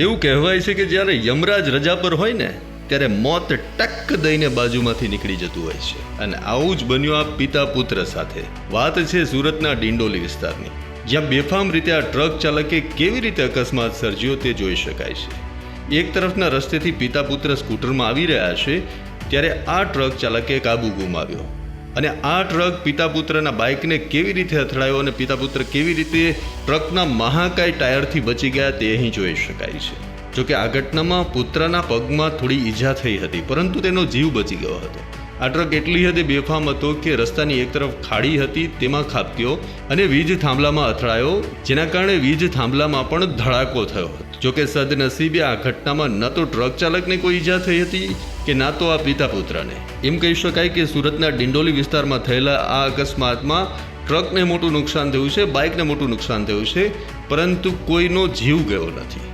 એવું કહેવાય છે કે જ્યારે યમરાજ રજા પર હોય ને ત્યારે મોત ટક દઈને બાજુમાંથી નીકળી જતું હોય છે. અને આવું જ બન્યું આ પિતા પુત્ર સાથે. વાત છે સુરતના ડિંડોલી વિસ્તારની, જ્યાં બેફામ રીતે આ ટ્રક ચાલકે કેવી રીતે અકસ્માત સર્જ્યો તે જોઈ શકાય છે. એક તરફના રસ્તેથી પિતા પુત્ર સ્કૂટરમાં આવી રહ્યા છે ત્યારે આ ટ્રક ચાલકે કાબુ ગુમાવ્યો અને આ ટ્રક પિતા પુત્રના બાઇકને કેવી રીતે અથડાયો અને પિતા પુત્ર કેવી રીતે ટ્રકના મહાકાય ટાયરથી બચી ગયા તે અહીં જોઈ શકાય છે. જોકે આ ઘટનામાં પુત્રના પગમાં થોડી ઈજા થઈ હતી, પરંતુ તેનો જીવ બચી ગયો હતો. આ ટ્રક એટલી હદે બેફામ હતો કે રસ્તાની એક તરફ ખાડી હતી તેમાં ખાબક્યો અને વીજ થાંભલામાં અથડાયો, જેના કારણે વીજ થાંભલામાં પણ ધડાકો થયો હતો. જોકે સદનસીબે આ ઘટનામાં ન તો ટ્રક ચાલકને કોઈ ઈજા થઈ હતી કે ના તો આ પિતા પુત્રને. એમ કહી શકાય કે સુરતના ડિંડોલી વિસ્તારમાં થયેલા આ અકસ્માતમાં ટ્રકને મોટું નુકસાન થયું છે, બાઇકને મોટું નુકસાન થયું છે, પરંતુ કોઈનો જીવ ગયો નથી.